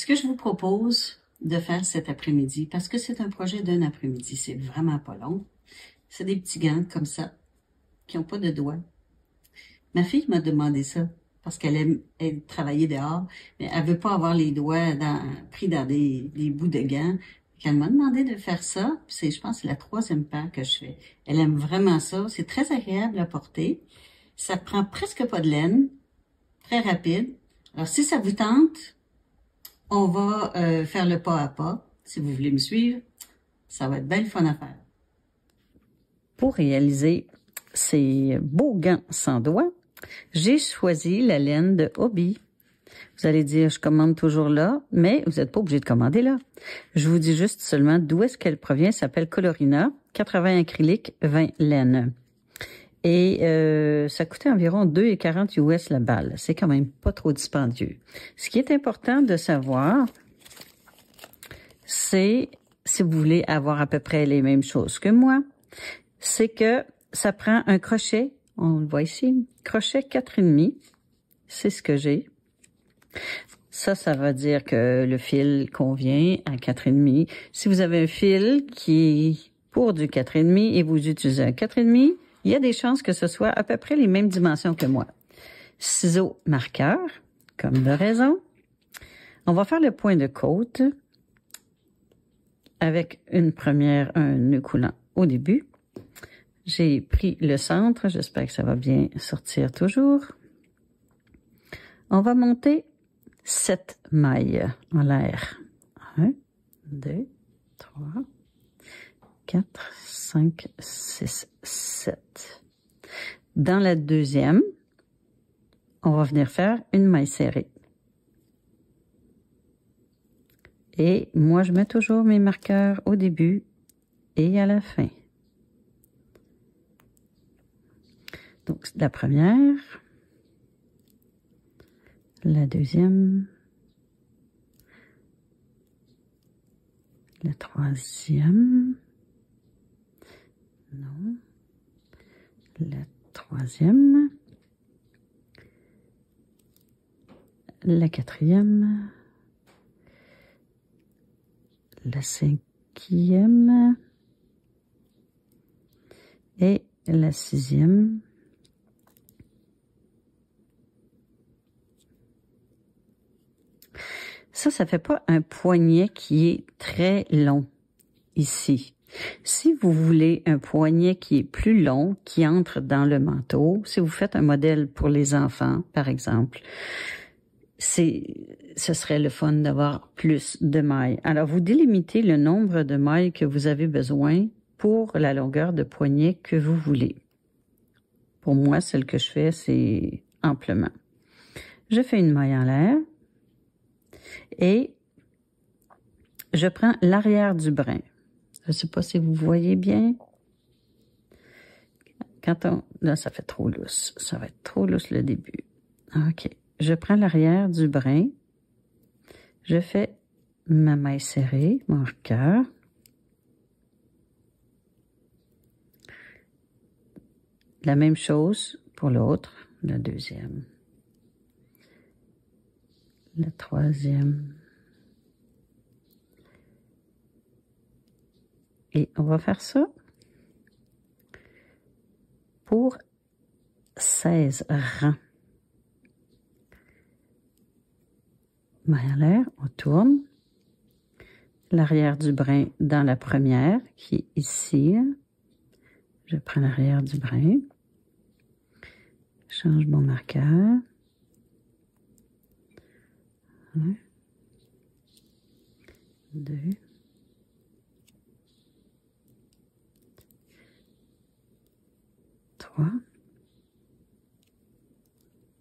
que je vous propose de faire cet après-midi, parce que c'est un projet d'un après-midi, c'est vraiment pas long, c'est des petits gants comme ça, qui n'ont pas de doigts. Ma fille m'a demandé ça, parce qu'elle aime travailler dehors, mais elle veut pas avoir les doigts pris dans des bouts de gants. Elle m'a demandé de faire ça, puis je pense, c'est la 3e paire que je fais. Elle aime vraiment ça, c'est très agréable à porter. Ça prend presque pas de laine, très rapide. Alors, si ça vous tente, on va faire le pas à pas. Si vous voulez me suivre, ça va être bien le fun à faire. Pour réaliser ces beaux gants sans doigts, j'ai choisi la laine de Hobbii. Vous allez dire, je commande toujours là, mais vous n'êtes pas obligé de commander là. Je vous dis juste seulement d'où est-ce qu'elle provient. Elle s'appelle Colorina, 80 acrylique, 20 laine. Et ça coûtait environ 2,40 US la balle. C'est quand même pas trop dispendieux. Ce qui est important de savoir, c'est, si vous voulez avoir à peu près les mêmes choses que moi, c'est que ça prend un crochet, on le voit ici, crochet 4,5, c'est ce que j'ai. Ça veut dire que le fil convient à 4,5. Si vous avez un fil qui est pour du 4,5 et vous utilisez un 4,5, il y a des chances que ce soit à peu près les mêmes dimensions que moi. Ciseaux marqueurs, comme de raison. On va faire le point de côte avec un nœud coulant au début. J'ai pris le centre, j'espère que ça va bien sortir toujours. On va monter 7 mailles en l'air. 1, 2, 3, 4, 5, 6, 7. Dans la deuxième, on va venir faire une maille serrée. Et moi, je mets toujours mes marqueurs au début et à la fin. Donc, la première, la deuxième, la troisième, non, la troisième, la quatrième, la cinquième et la sixième. Ça fait pas un poignet qui est très long ici. Si vous voulez un poignet qui est plus long, qui entre dans le manteau, si vous faites un modèle pour les enfants, par exemple, ce serait le fun d'avoir plus de mailles. Alors, vous délimitez le nombre de mailles que vous avez besoin pour la longueur de poignet que vous voulez. Pour moi, celle que je fais, c'est amplement. Je fais une maille en l'air. Et je prends l'arrière du brin. Je ne sais pas si vous voyez bien. Là, ça fait trop lousse. Ça va être trop lousse le début. OK. Je prends l'arrière du brin. Je fais ma maille serrée, mon marqueur. La même chose pour l'autre, la deuxième. La troisième. Et on va faire ça pour 16 rangs. Maille en l'air, on tourne. L'arrière du brin dans la première, qui est ici. Je prends l'arrière du brin. Change mon marqueur. 1, 2, 3,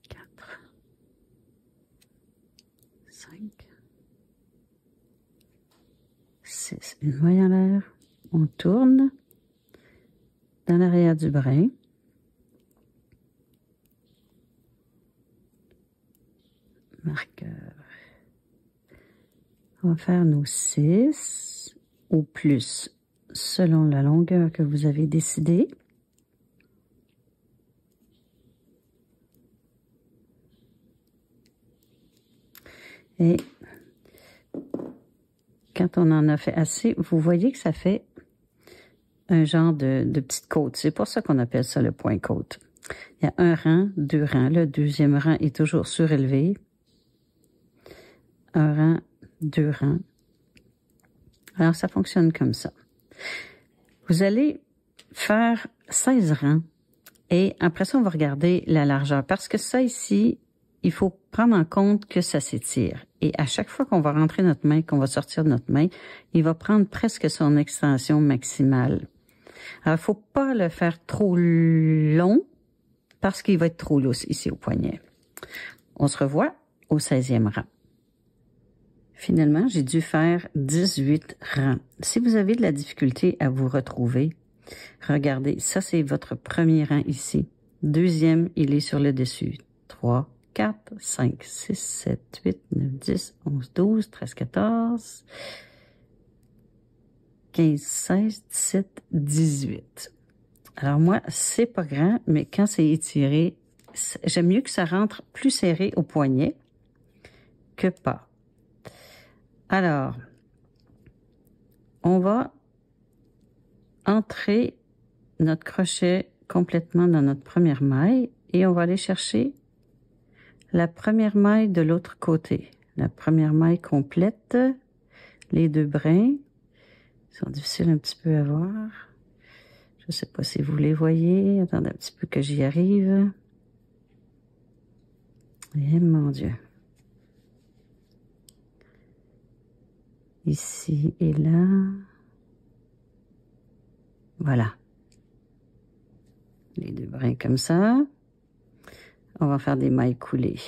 4, 5, 6. Une maille en l'air. On tourne dans l'arrière du brin. Marqueur. On va faire nos 6 ou plus selon la longueur que vous avez décidé. Et quand on en a fait assez, vous voyez que ça fait un genre de petite côte. C'est pour ça qu'on appelle ça le point côte. Il y a un rang, deux rangs. Le deuxième rang est toujours surélevé. Un rang, deux rangs. Alors, ça fonctionne comme ça. Vous allez faire 16 rangs et après ça, on va regarder la largeur parce que ça ici, il faut prendre en compte que ça s'étire. Et à chaque fois qu'on va rentrer notre main, qu'on va sortir de notre main, il va prendre presque son extension maximale. Alors, il ne faut pas le faire trop long parce qu'il va être trop lousse ici au poignet. On se revoit au 16e rang. Finalement, j'ai dû faire 18 rangs. Si vous avez de la difficulté à vous retrouver, regardez, ça c'est votre premier rang ici. Deuxième, il est sur le dessus. 3, 4, 5, 6, 7, 8, 9, 10, 11, 12, 13, 14, 15, 16, 17, 18. Alors moi, c'est pas grand, mais quand c'est étiré, j'aime mieux que ça rentre plus serré au poignet que pas. Alors, on va entrer notre crochet complètement dans notre première maille et on va aller chercher la première maille de l'autre côté. La première maille complète, les deux brins, ils sont difficiles un petit peu à voir. Je ne sais pas si vous les voyez. Attendez un petit peu que j'y arrive. Eh mon Dieu. Ici et là. Voilà. Les deux brins comme ça. On va faire des mailles coulées.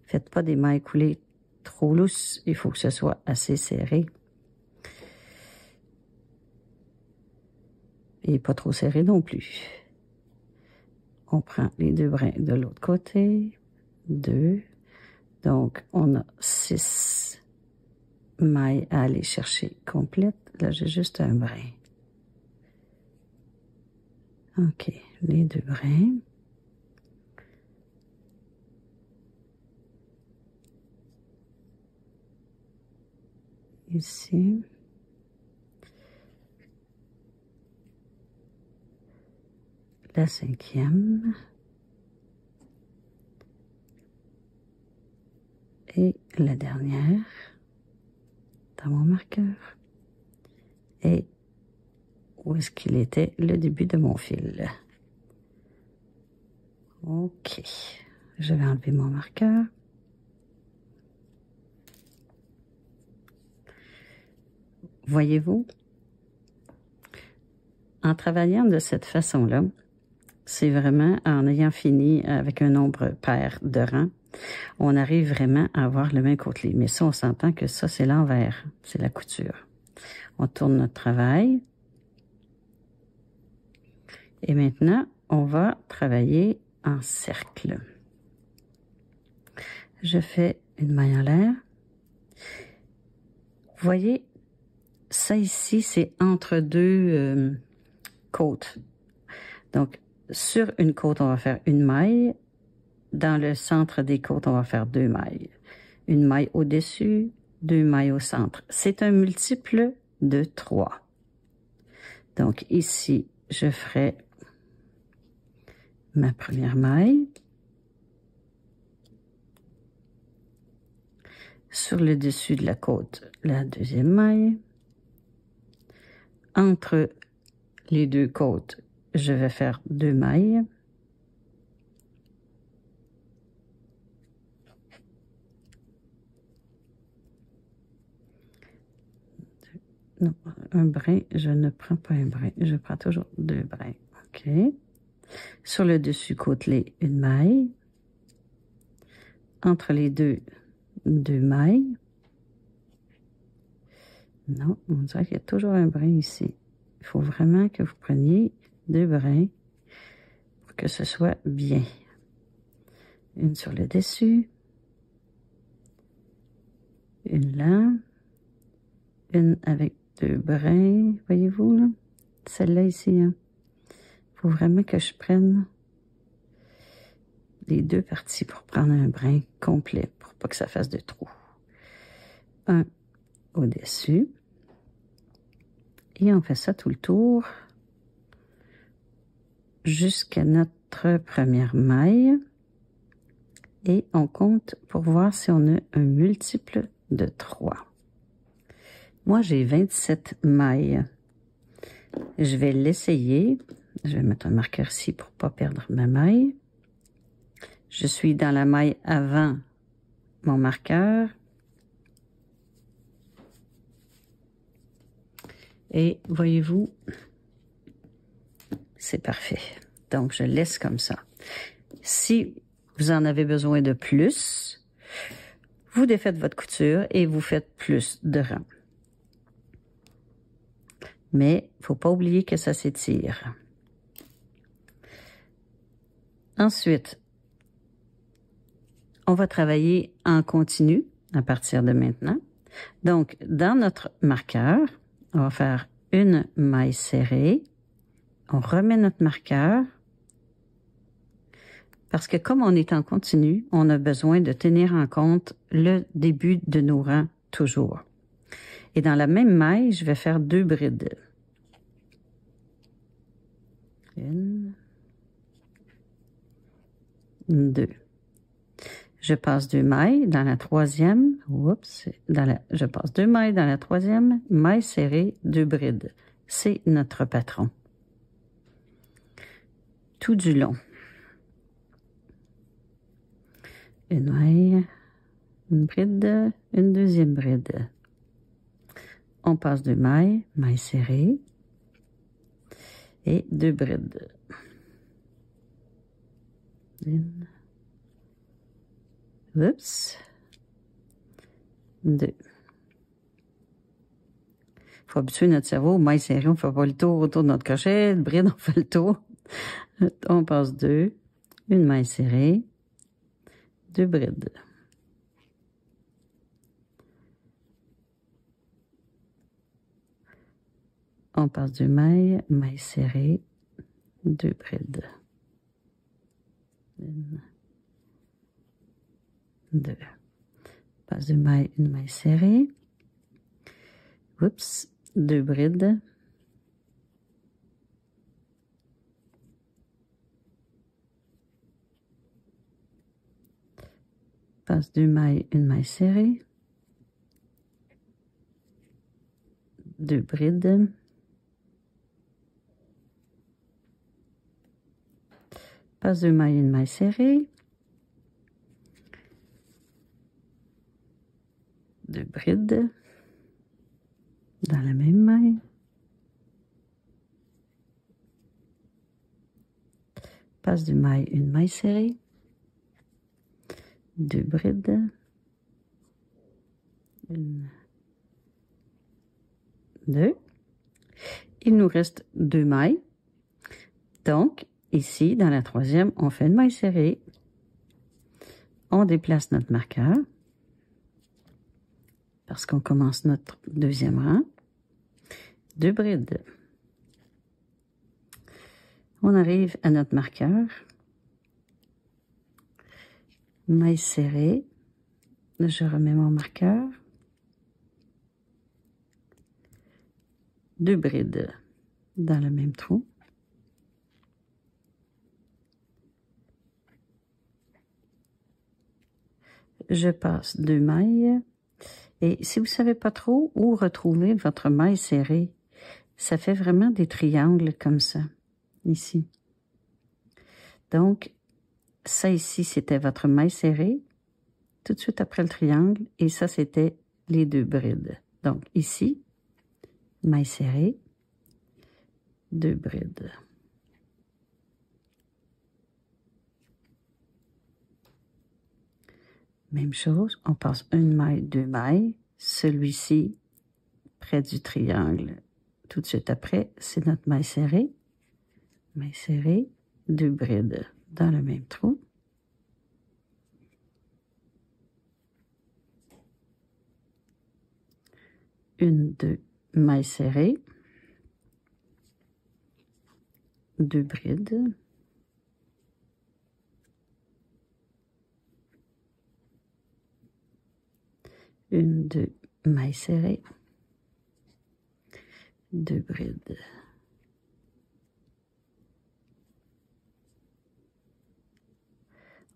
Faites pas des mailles coulées trop lousses. Il faut que ce soit assez serré. Et pas trop serré non plus. On prend les deux brins de l'autre côté. 2. Donc, on a 6 mailles à aller chercher complète. Là, j'ai juste un brin. OK, les deux brins. Ici. La cinquième. Et la dernière. Dans mon marqueur. Et où est-ce qu'il était? Le début de mon fil. OK. Je vais enlever mon marqueur. Voyez-vous? En travaillant de cette façon-là, c'est vraiment en ayant fini avec un nombre pair de rangs, on arrive vraiment à avoir le main côtelé. Mais ça, on s'entend que ça, c'est l'envers. C'est la couture. On tourne notre travail. Et maintenant, on va travailler en cercle. Je fais une maille en l'air. Vous voyez, ça ici, c'est entre deux côtes. Donc, sur une côte, on va faire une maille. Dans le centre des côtes, on va faire 2 mailles. Une maille au-dessus, 2 mailles au centre. C'est un multiple de 3. Donc, ici, je ferai ma première maille. Sur le dessus de la côte, la deuxième maille. Entre les deux côtes, je vais faire 2 mailles. Non, un brin, je ne prends pas un brin, je prends toujours 2 brins. OK. Sur le dessus côtelé, une maille. Entre les deux, 2 mailles. Non, on dirait qu'il y a toujours un brin ici. Il faut vraiment que vous preniez 2 brins pour que ce soit bien. Une sur le dessus. Une là. Une avec 2 brins, voyez-vous là? Celle-là ici, hein? Il faut vraiment que je prenne les 2 parties pour prendre un brin complet, pour pas que ça fasse de trous. 1, au-dessus. Et on fait ça tout le tour jusqu'à notre première maille. Et on compte pour voir si on a un multiple de 3. Moi, j'ai 27 mailles. Je vais l'essayer. Je vais mettre un marqueur ici pour ne pas perdre ma maille. Je suis dans la maille avant mon marqueur. Et voyez-vous, c'est parfait. Donc, je laisse comme ça. Si vous en avez besoin de plus, vous défaites votre couture et vous faites plus de rangs. Mais il ne faut pas oublier que ça s'étire. Ensuite, on va travailler en continu à partir de maintenant. Donc, dans notre marqueur, on va faire une maille serrée. On remet notre marqueur. Parce que comme on est en continu, on a besoin de tenir en compte le début de nos rangs toujours. Et dans la même maille, je vais faire 2 brides. Une, 2. Je passe 2 mailles dans la troisième. Oups, je passe 2 mailles dans la troisième, maille serrée, 2 brides. C'est notre patron. Tout du long. Une maille, une bride, une deuxième bride. On passe 2 mailles, maille serrée et 2 brides. Une. Oups. 2. Il faut habituer notre cerveau. Maille serrée, on ne fait pas le tour autour de notre crochet. Bride, on fait le tour. On passe 2. Une maille serrée. 2 brides. On passe 2 mailles, maille serrée, 2 brides. 1, 2. Passe 2 mailles, une maille serrée. Oups, 2 brides. Passe 2 mailles, une maille serrée. 2 brides. Passe 2 mailles, une maille serrée. 2 brides. Dans la même maille. Passe 2 mailles, une maille serrée. 2 brides. 1, 2. Il nous reste 2 mailles. Donc, ici, dans la troisième, on fait une maille serrée. On déplace notre marqueur. Parce qu'on commence notre deuxième rang. 2 brides. On arrive à notre marqueur. Maille serrée. Je remets mon marqueur. 2 brides dans le même trou. Je passe 2 mailles. Et si vous ne savez pas trop où retrouver votre maille serrée, ça fait vraiment des triangles comme ça, ici. Donc, ça ici, c'était votre maille serrée, tout de suite après le triangle, et ça, c'était les 2 brides. Donc, ici, maille serrée, 2 brides. Même chose, on passe une maille, 2 mailles. Celui-ci, près du triangle, tout de suite après, c'est notre maille serrée. Maille serrée, 2 brides dans le même trou. Une, 2 mailles serrées. 2 brides. Une, 2 mailles serrées, 2 brides.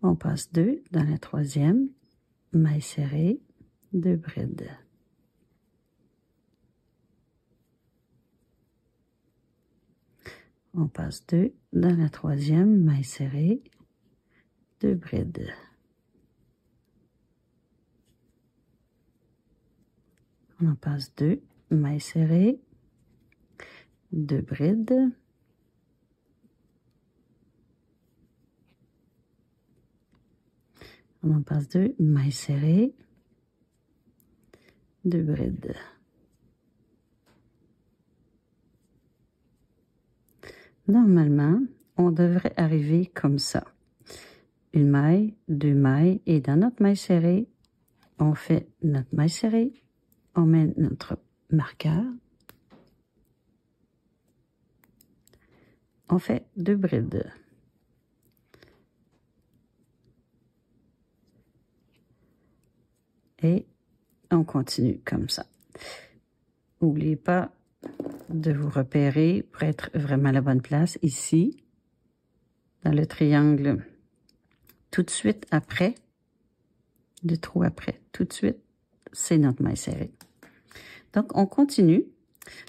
On passe 2 dans la troisième, mailles serrées, 2 brides. On passe 2 dans la troisième, mailles serrées, 2 brides. On en passe 2, mailles serrées, 2 brides. On en passe 2, mailles serrées, 2 brides. Normalement, on devrait arriver comme ça. Une maille, 2 mailles, et dans notre maille serrée, on fait notre maille serrée, on met notre marqueur, on fait 2 brides. Et on continue comme ça. N'oubliez pas de vous repérer pour être vraiment à la bonne place ici, dans le triangle, tout de suite après, le trou après, tout de suite, c'est notre maille serrée. Donc, on continue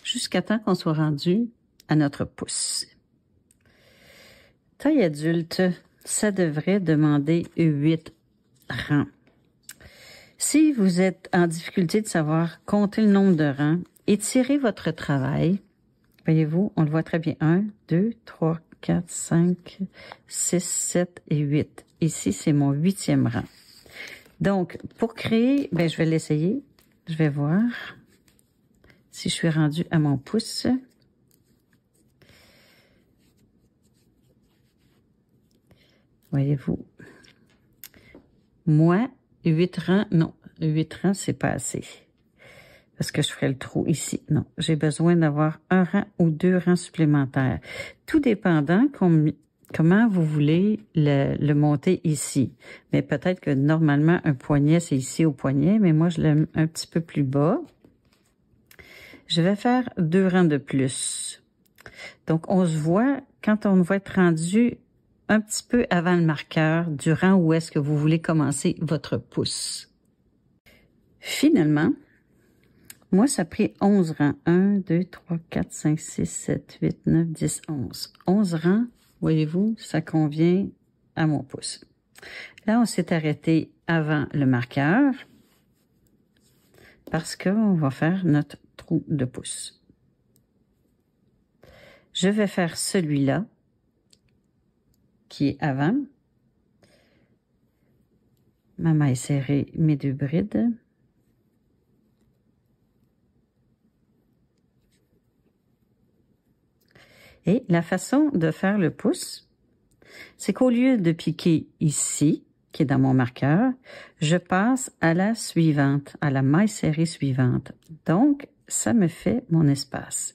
jusqu'à temps qu'on soit rendu à notre pouce. Taille adulte, ça devrait demander 8 rangs. Si vous êtes en difficulté de savoir compter le nombre de rangs, étirez votre travail. Voyez-vous, on le voit très bien. 1, 2, 3, 4, 5, 6, 7 et 8. Ici, c'est mon 8e rang. Donc, pour créer, je vais l'essayer. Je vais voir si je suis rendue à mon pouce. Voyez-vous, moi, 8 rangs, non, 8 rangs, c'est pas assez. Parce que je ferai le trou ici. Non, j'ai besoin d'avoir 1 rang ou 2 rangs supplémentaires. Tout dépendant comment vous voulez le monter ici. Mais peut-être que normalement, un poignet, c'est ici au poignet, mais moi, je l'aime un petit peu plus bas. Je vais faire 2 rangs de plus. Donc, on se voit quand on va être rendu un petit peu avant le marqueur du rang où est-ce que vous voulez commencer votre pouce. Finalement, moi, ça a pris 11 rangs. 1, 2, 3, 4, 5, 6, 7, 8, 9, 10, 11. 11 rangs, voyez-vous, ça convient à mon pouce. Là, on s'est arrêté avant le marqueur parce qu'on va faire notre trou de pouce. Je vais faire celui-là qui est avant. Ma maille serrée, mes 2 brides. Et la façon de faire le pouce, c'est qu'au lieu de piquer ici, qui est dans mon marqueur, je passe à la suivante, à la maille serrée suivante. Donc, ça me fait mon espace.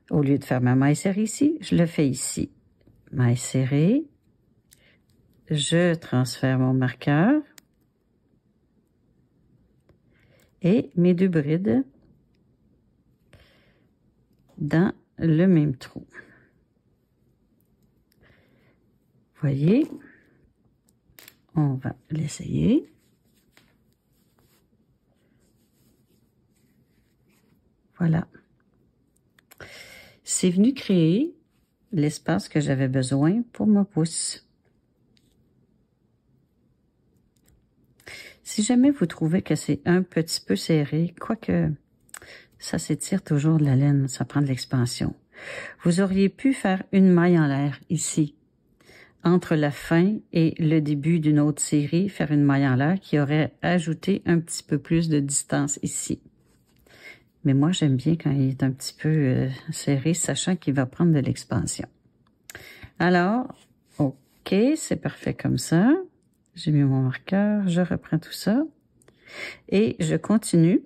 Au lieu de faire ma maille serrée ici, je le fais ici. Maille serrée, je transfère mon marqueur et mes 2 brides dans le même trou. Voyez, on va l'essayer. Voilà. C'est venu créer l'espace que j'avais besoin pour mon pouce. Si jamais vous trouvez que c'est un petit peu serré, quoique ça s'étire toujours de la laine, ça prend de l'expansion, vous auriez pu faire une maille en l'air ici. Entre la fin et le début d'une autre série, faire une maille en l'air qui aurait ajouté un petit peu plus de distance ici. Mais moi, j'aime bien quand il est un petit peu serré, sachant qu'il va prendre de l'expansion. Alors, OK, c'est parfait comme ça. J'ai mis mon marqueur, je reprends tout ça et je continue.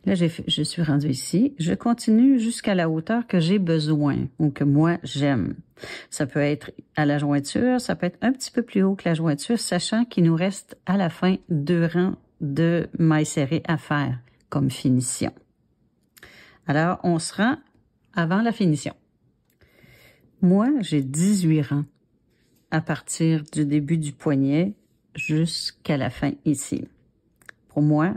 Là, je suis rendue ici. Je continue jusqu'à la hauteur que j'ai besoin ou que moi, j'aime. Ça peut être à la jointure, ça peut être un petit peu plus haut que la jointure, sachant qu'il nous reste à la fin 2 rangs de mailles serrées à faire comme finition. Alors, on se rend avant la finition. Moi, j'ai 18 rangs à partir du début du poignet jusqu'à la fin ici. Pour moi,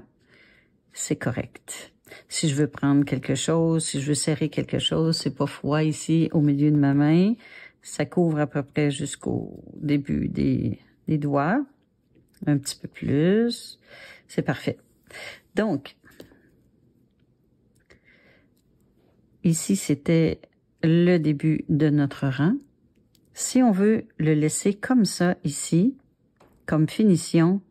c'est correct. Si je veux prendre quelque chose, si je veux serrer quelque chose, c'est pas froid ici au milieu de ma main. Ça couvre à peu près jusqu'au début des doigts. Un petit peu plus. C'est parfait. Donc, ici, c'était le début de notre rang. Si on veut le laisser comme ça ici, comme finition,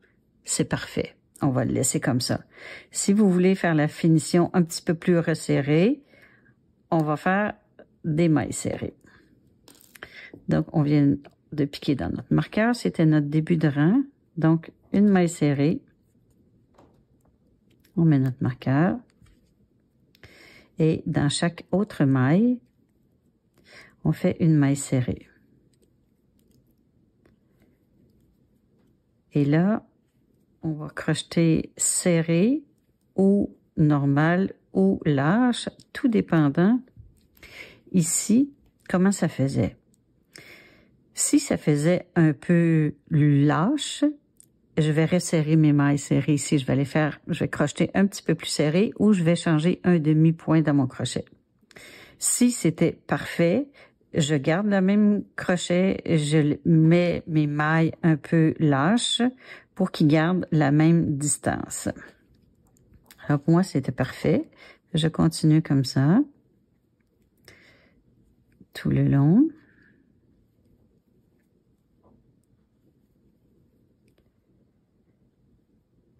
c'est parfait. On va le laisser comme ça. Si vous voulez faire la finition un petit peu plus resserrée, on va faire des mailles serrées. Donc, on vient de piquer dans notre marqueur. C'était notre début de rang. Donc, une maille serrée. On met notre marqueur. Et dans chaque autre maille, on fait une maille serrée. Et là, on va crocheter serré ou normal ou lâche, tout dépendant ici comment ça faisait. Si ça faisait un peu lâche, je vais resserrer mes mailles serrées ici. Je vais crocheter un petit peu plus serré ou je vais changer un demi-point dans mon crochet. Si c'était parfait, je garde le même crochet, je mets mes mailles un peu lâches pour qu'ils gardent la même distance. Alors pour moi, c'était parfait. Je continue comme ça tout le long.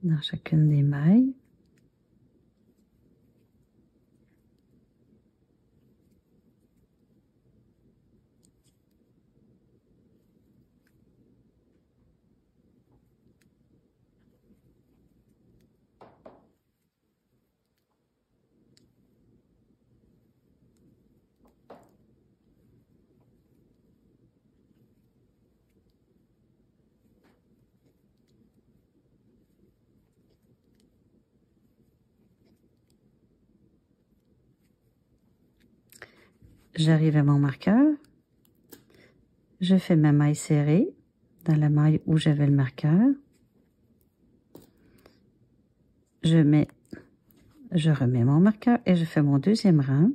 Dans chacune des mailles. J'arrive à mon marqueur. Je fais ma maille serrée dans la maille où j'avais le marqueur. Je remets mon marqueur et je fais mon deuxième rang.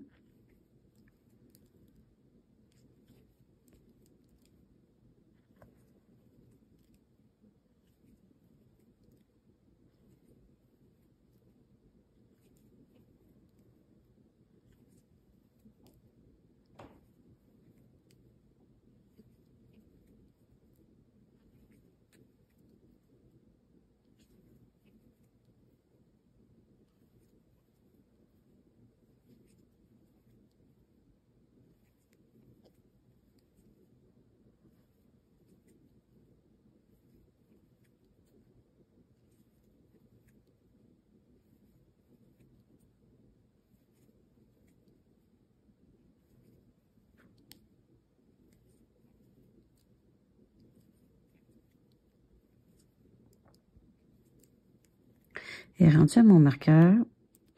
Et rendu à mon marqueur,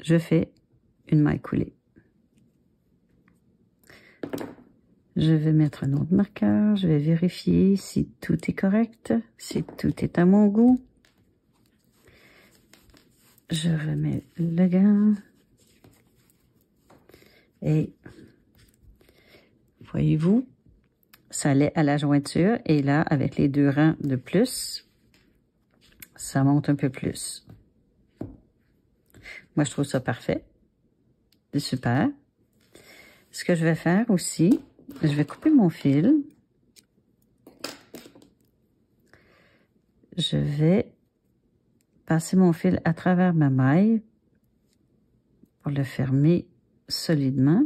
je fais une maille coulée. Je vais mettre un autre marqueur, je vais vérifier si tout est correct, si tout est à mon goût. Je remets le gant. Et voyez-vous, ça allait à la jointure et là, avec les 2 rangs de plus, ça monte un peu plus. Moi, je trouve ça parfait. C'est super. Ce que je vais faire aussi, je vais couper mon fil. Je vais passer mon fil à travers ma maille pour le fermer solidement.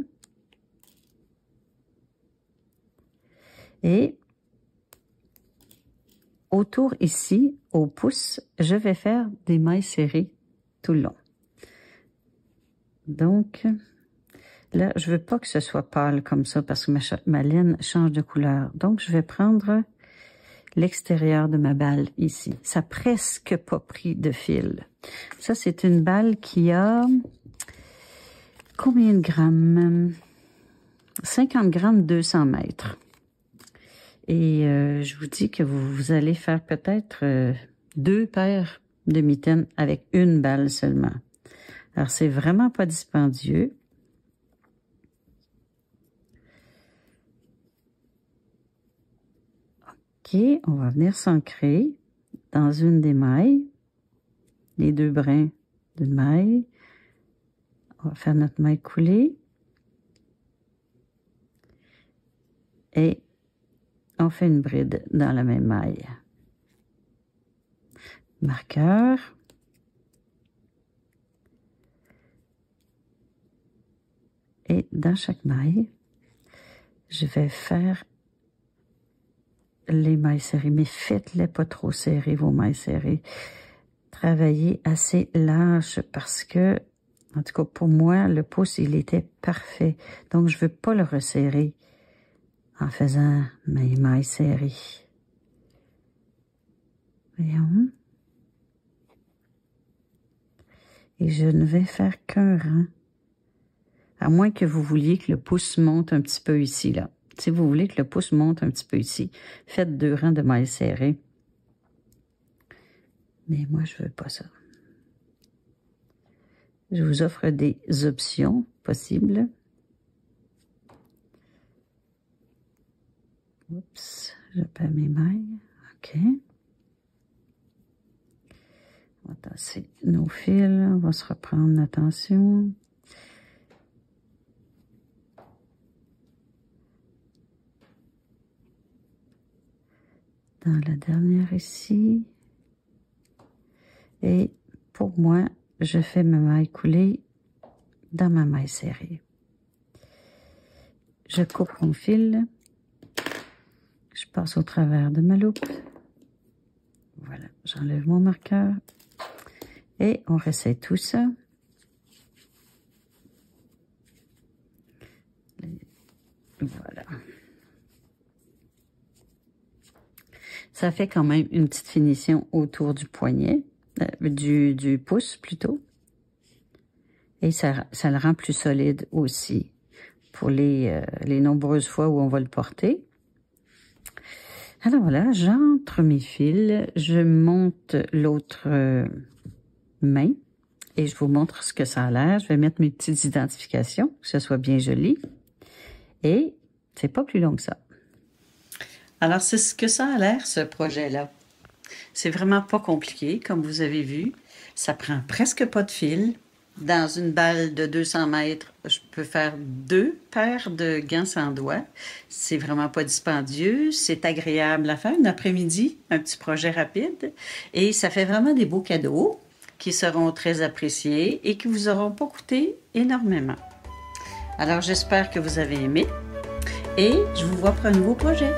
Et autour ici, au pouce, je vais faire des mailles serrées tout le long. Donc, là, je veux pas que ce soit pâle comme ça parce que ma laine change de couleur. Donc, je vais prendre l'extérieur de ma balle ici. Ça n'a presque pas pris de fil. Ça, c'est une balle qui a combien de grammes? 50 grammes, 200 mètres. Et je vous dis que vous allez faire peut-être 2 paires de mitaines avec une balle seulement. Alors, c'est vraiment pas dispendieux. OK, on va venir s'ancrer dans une des mailles, les 2 brins d'une maille. On va faire notre maille coulée. Et on fait une bride dans la même maille. Marqueur. Et dans chaque maille, je vais faire les mailles serrées, mais faites-les pas trop serrées, vos mailles serrées. Travaillez assez large parce que, en tout cas pour moi, le pouce, il était parfait. Donc, je veux pas le resserrer en faisant mes mailles serrées. Voyons. Et je ne vais faire qu'un rang. À moins que vous vouliez que le pouce monte un petit peu ici, là. Si vous voulez que le pouce monte un petit peu ici, faites 2 rangs de mailles serrées. Mais moi, je veux pas ça. Je vous offre des options possibles. Oups, je perds mes mailles. OK. On va tasser nos fils. On va se reprendre l'attention. Dans la dernière ici. Et pour moi, je fais ma maille coulée dans ma maille serrée. Je coupe mon fil. Je passe au travers de ma loupe. Voilà, j'enlève mon marqueur. Et on réessaye tout ça. Voilà. Ça fait quand même une petite finition autour du poignet, du pouce plutôt. Et ça le rend plus solide aussi pour les nombreuses fois où on va le porter. Alors voilà, j'entre mes fils, je monte l'autre main et je vous montre ce que ça a l'air. Je vais mettre mes petites identifications, que ce soit bien joli. Et c'est pas plus long que ça. Alors, c'est ce que ça a l'air, ce projet-là. C'est vraiment pas compliqué, comme vous avez vu. Ça prend presque pas de fil. Dans une balle de 200 mètres, je peux faire 2 paires de gants sans doigts. C'est vraiment pas dispendieux. C'est agréable à faire. Un après-midi, un petit projet rapide. Et ça fait vraiment des beaux cadeaux qui seront très appréciés et qui vous auront pas coûté énormément. Alors, j'espère que vous avez aimé. Et je vous vois pour un nouveau projet.